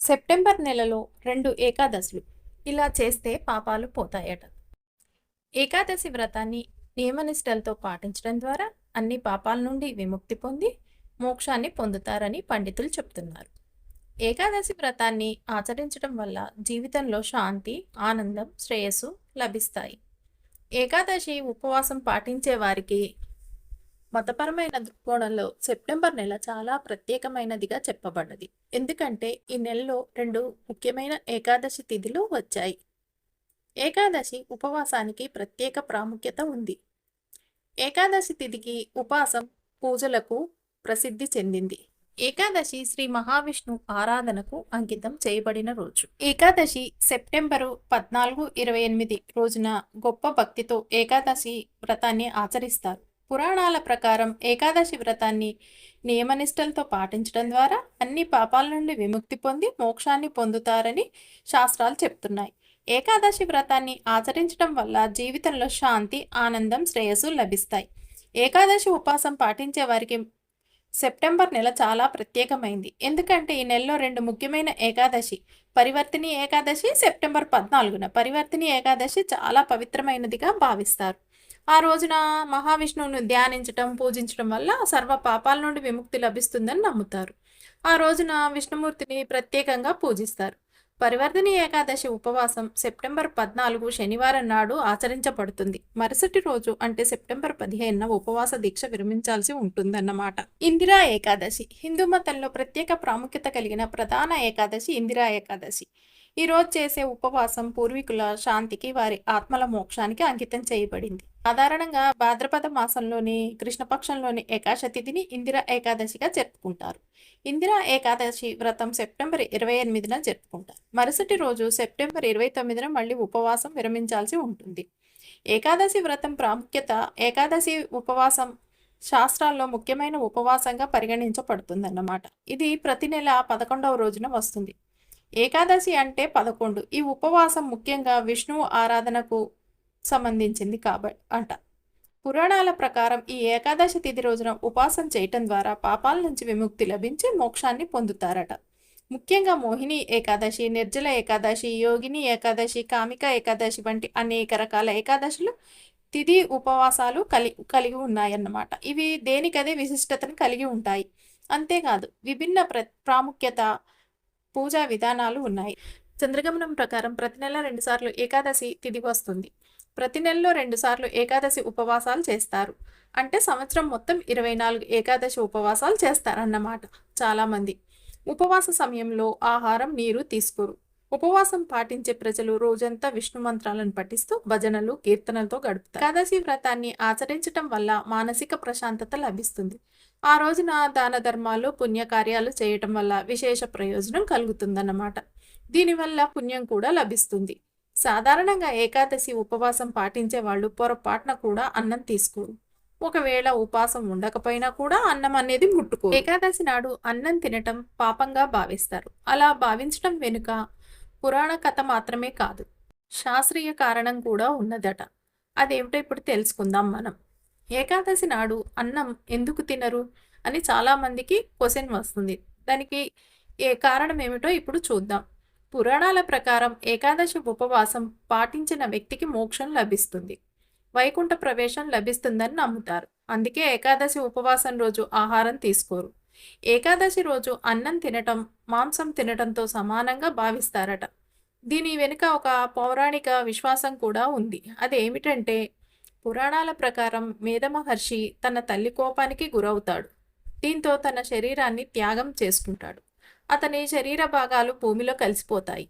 September నెలలో 2 ఏకాదశులు. ఇలా చేస్తే పాపాలు పోతాయట. ఏకాదశి వ్రతాన్ని నియమనిష్టలతో పాటించడం ద్వారా అన్ని పాపాల నుండి విముక్తి పొంది మోక్షాన్ని పొందుతారని పండితులు చెప్తున్నారు. ఏకాదశి వ్రతాన్ని ఆచరించడం వల్ల జీవితంలో శాంతి, ఆనందం, శ్రేయస్సు లభిస్తాయి. ఏకాదశి ఉపవాసం పాటించే వారికి మతపరమైన దృక్కోణంలో సెప్టెంబర్ నెల చాలా ప్రత్యేకమైనదిగా చెప్పబడ్డది. ఎందుకంటే ఈ నెలలో 2 ముఖ్యమైన ఏకాదశి తిథులు వచ్చాయి. ఏకాదశి ఉపవాసానికి ప్రత్యేక ప్రాముఖ్యత ఉంది. ఏకాదశి తిథికి ఉపవాసం పూజలకు ప్రసిద్ధి చెందింది. ఏకాదశి శ్రీ మహావిష్ణు ఆరాధనకు అంకితం చేయబడిన రోజు. ఏకాదశి సెప్టెంబరు 14-28 రోజున గొప్ప భక్తితో ఏకాదశి వ్రతాన్ని ఆచరిస్తారు. పురాణాల ప్రకారం ఏకాదశి వ్రతాన్ని నియమనిష్టలతో పాటించడం ద్వారా అన్ని పాపాల నుండి విముక్తి పొంది మోక్షాన్ని పొందుతారని శాస్త్రాలు చెప్తున్నాయి. ఏకాదశి వ్రతాన్ని ఆచరించడం వల్ల జీవితంలో శాంతి, ఆనందం, శ్రేయస్సు లభిస్తాయి. ఏకాదశి ఉపవాసం పాటించే వారికి సెప్టెంబర్ నెల చాలా ప్రత్యేకమైంది. ఎందుకంటే ఈ నెలలో 2 ముఖ్యమైన ఏకాదశి, పరివర్తిని ఏకాదశి సెప్టెంబర్ 14న. పరివర్తిని ఏకాదశి చాలా పవిత్రమైనదిగా భావిస్తారు. ఆ రోజున మహావిష్ణువును ధ్యానించటం, పూజించడం వల్ల సర్వ పాపాల నుండి విముక్తి లభిస్తుందని నమ్ముతారు. ఆ రోజున విష్ణుమూర్తిని ప్రత్యేకంగా పూజిస్తారు. పరివర్తిని ఏకాదశి ఉపవాసం సెప్టెంబర్ 14 శనివారం నాడు ఆచరించబడుతుంది. మరుసటి రోజు అంటే సెప్టెంబర్ 15న ఉపవాస దీక్ష విరమించాల్సి ఉంటుందన్నమాట. ఇందిరా ఏకాదశి హిందూ మతంలో ప్రత్యేక ప్రాముఖ్యత కలిగిన ప్రధాన ఏకాదశి ఇందిరా ఏకాదశి. ఈ రోజు చేసే ఉపవాసం పూర్వీకుల శాంతికి, వారి ఆత్మల మోక్షానికి అంకితం చేయబడింది. సాధారణంగా భాద్రపద మాసంలోని కృష్ణపక్షంలోని ఏకాదశి తిథిని ఇందిరా ఏకాదశిగా జరుపుకుంటారు. ఇందిరా ఏకాదశి వ్రతం సెప్టెంబర్ 28న జరుపుకుంటారు. మరుసటి రోజు సెప్టెంబర్ 29న మళ్ళీ ఉపవాసం విరమించాల్సి ఉంటుంది. ఏకాదశి వ్రతం ప్రాముఖ్యత. ఏకాదశి ఉపవాసం శాస్త్రాల్లో ముఖ్యమైన ఉపవాసంగా పరిగణించబడుతుందన్నమాట. ఇది ప్రతి నెల 11వ రోజున వస్తుంది. ఏకాదశి అంటే 11. ఈ ఉపవాసం ముఖ్యంగా విష్ణువు ఆరాధనకు సంబంధించింది అంట. పురాణాల ప్రకారం ఈ ఏకాదశి తిథి రోజున ఉపవాసం చేయటం ద్వారా పాపాల నుంచి విముక్తి లభించి మోక్షాన్ని పొందుతారట. ముఖ్యంగా మోహిని ఏకాదశి, నిర్జల ఏకాదశి, యోగిని ఏకాదశి, కామిక ఏకాదశి వంటి అనేక రకాల ఏకాదశులు తిథి ఉపవాసాలు కలిగి ఉన్నాయన్నమాట. ఇవి దేనికదే విశిష్టతను కలిగి ఉంటాయి. అంతేకాదు విభిన్న ప్రాముఖ్యత, పూజా విధానాలు ఉన్నాయి. చంద్రగమనం ప్రకారం ప్రతి నెల 2 సార్లు ఏకాదశి తిథి వస్తుంది. ప్రతి నెలలో 2 సార్లు ఏకాదశి ఉపవాసాలు చేస్తారు. అంటే సంవత్సరం మొత్తం 24 ఏకాదశి ఉపవాసాలు చేస్తారన్నమాట చాలామంది. ఉపవాస సమయంలో ఆహారం, నీరు తీసుకోరు. ఉపవాసం పాటించే ప్రజలు రోజంతా విష్ణు మంత్రాలను పఠిస్తూ భజనలు, కీర్తనలతో గడుపుతారు. ఏకాదశి వ్రతాన్ని ఆచరించటం వల్ల మానసిక ప్రశాంతత లభిస్తుంది. ఆ రోజున దాన ధర్మాలు, పుణ్యకార్యాలు చేయటం వల్ల విశేష ప్రయోజనం కలుగుతుందన్నమాట. దీనివల్ల పుణ్యం కూడా లభిస్తుంది. సాధారణంగా ఏకాదశి ఉపవాసం పాటించే వాళ్ళు పొరపాటున కూడా అన్నం తీసుకోరు. ఒకవేళ ఉపవాసం ఉండకపోయినా కూడా అన్నం అనేది ముట్టుకోరు. ఏకాదశి నాడు అన్నం తినటం పాపంగా భావిస్తారు. అలా భావించడం వెనుక పురాణ కథ మాత్రమే కాదు, శాస్త్రీయ కారణం కూడా ఉన్నదట. అదేమిటో ఇప్పుడు తెలుసుకుందాం మనం. ఏకాదశి నాడు అన్నం ఎందుకు తినరు అని చాలామందికి క్వశ్చన్ వస్తుంది. దానికి కారణం ఏమిటో ఇప్పుడు చూద్దాం. పురాణాల ప్రకారం ఏకాదశి ఉపవాసం పాటించిన వ్యక్తికి మోక్షం లభిస్తుంది, వైకుంఠ ప్రవేశం లభిస్తుందని నమ్ముతారు. అందుకే ఏకాదశి ఉపవాసం రోజు ఆహారం తీసుకోరు. ఏకాదశి రోజు అన్నం తినటం మాంసం తినటంతో సమానంగా భావిస్తారట. దీని వెనుక ఒక పౌరాణిక విశ్వాసం కూడా ఉంది. అదేమిటంటే, పురాణాల ప్రకారం మేధ మహర్షి తన తల్లి కోపానికి గురవుతాడు. దీంతో తన శరీరాన్ని త్యాగం చేసుకుంటాడు. అతని శరీర భాగాలు భూమిలో కలిసిపోతాయి.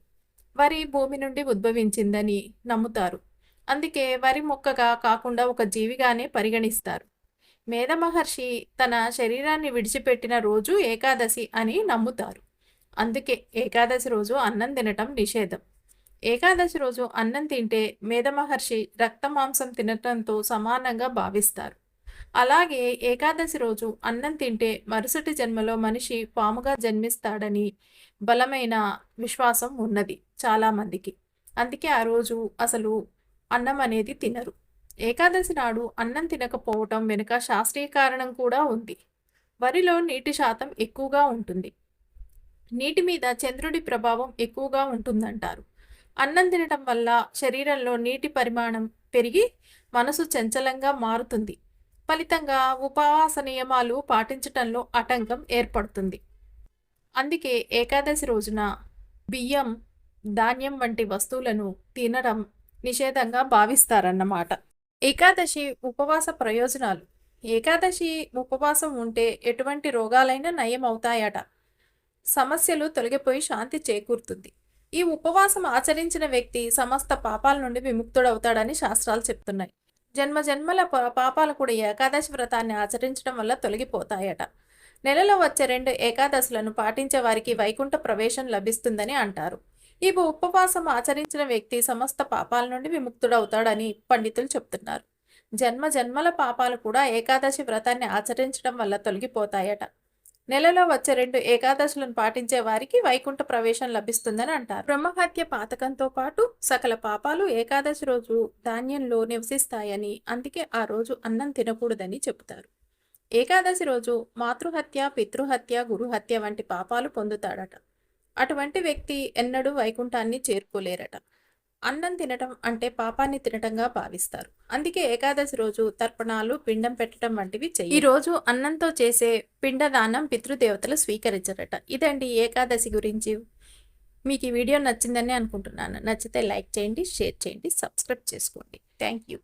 వరి భూమి నుండి ఉద్భవించిందని నమ్ముతారు. అందుకే వరి మొక్కగా కాకుండా ఒక జీవిగానే పరిగణిస్తారు. మేధ మహర్షి తన శరీరాన్ని విడిచిపెట్టిన రోజు ఏకాదశి అని నమ్ముతారు. అందుకే ఏకాదశి రోజు అన్నం తినటం నిషేధం. ఏకాదశి రోజు అన్నం తింటే మేధ మహర్షి రక్త మాంసం తినటంతో సమానంగా భావిస్తారు. అలాగే ఏకాదశి రోజు అన్నం తింటే మరుసటి జన్మలో మనిషి పాముగా జన్మిస్తాడని బలమైన విశ్వాసం ఉన్నది చాలామందికి. అందుకే ఆ రోజు అసలు అన్నం అనేది తినరు. ఏకాదశి నాడు అన్నం తినకపోవటం వెనుక శాస్త్రీయ కారణం కూడా ఉంది. వరిలో నీటి శాతం ఎక్కువగా ఉంటుంది. నీటి మీద చంద్రుడి ప్రభావం ఎక్కువగా ఉంటుందంటారు. అన్నం తినటం వల్ల శరీరంలో నీటి పరిమాణం పెరిగి మనసు చంచలంగా మారుతుంది. ఫలితంగా ఉపవాస నియమాలు పాటించటంలో ఆటంకం ఏర్పడుతుంది. అందుకే ఏకాదశి రోజున బియ్యం, ధాన్యం వంటి వస్తువులను తినడం నిషేధంగా భావిస్తారన్నమాట. ఏకాదశి ఉపవాస ప్రయోజనాలు. ఏకాదశి ఉపవాసం ఉంటే ఎటువంటి రోగాలైనా నయం అవుతాయట. సమస్యలు తొలగిపోయి శాంతి చేకూరుతుంది. ఈ ఉపవాసం ఆచరించిన వ్యక్తి సమస్త పాపాల నుండి విముక్తుడవుతాడని శాస్త్రాలు చెప్తున్నాయి. జన్మ జన్మల పాపాలు కూడా ఏకాదశి వ్రతాన్ని ఆచరించడం వల్ల తొలగిపోతాయట. నెలలో వచ్చే 2 ఏకాదశులను పాటించే వారికి వైకుంఠ ప్రవేశం లభిస్తుందని అంటారు. ఈ ఉపవాసం ఆచరించిన వ్యక్తి సమస్త పాపాల నుండి విముక్తుడవుతాడని పండితులు చెప్తున్నారు. జన్మ జన్మల పాపాలు కూడా ఏకాదశి వ్రతాన్ని ఆచరించడం వల్ల తొలగిపోతాయట. నెలలో వచ్చే 2 ఏకాదశులను పాటించే వారికి వైకుంఠ ప్రవేశం లభిస్తుందని అంటారు. బ్రహ్మహత్య పాతకంతో పాటు సకల పాపాలు ఏకాదశి రోజు ధాన్యంలో నివసిస్తాయని, అందుకే ఆ రోజు అన్నం తినకూడదని చెబుతారు. ఏకాదశి రోజు మాతృహత్య, పితృహత్య, గురుహత్య వంటి పాపాలు పొందుతాడట. అటువంటి వ్యక్తి ఎన్నడూ వైకుంఠాన్ని చేరుకోలేరట. అన్నం తినటం అంటే పాపాన్ని తినటంగా భావిస్తారు. అందుకే ఏకాదశి రోజు తర్పణాలు, పిండం పెట్టడం వంటివి చెయ్యరు. ఈ రోజు అన్నంతో చేసే పిండదానం పితృదేవతలు స్వీకరించరట. ఇదండి ఏకాదశి గురించి. మీకు ఈ వీడియో నచ్చిందని అనుకుంటున్నాను. నచ్చితే లైక్ చేయండి, షేర్ చేయండి, సబ్స్క్రైబ్ చేసుకోండి. Thank you.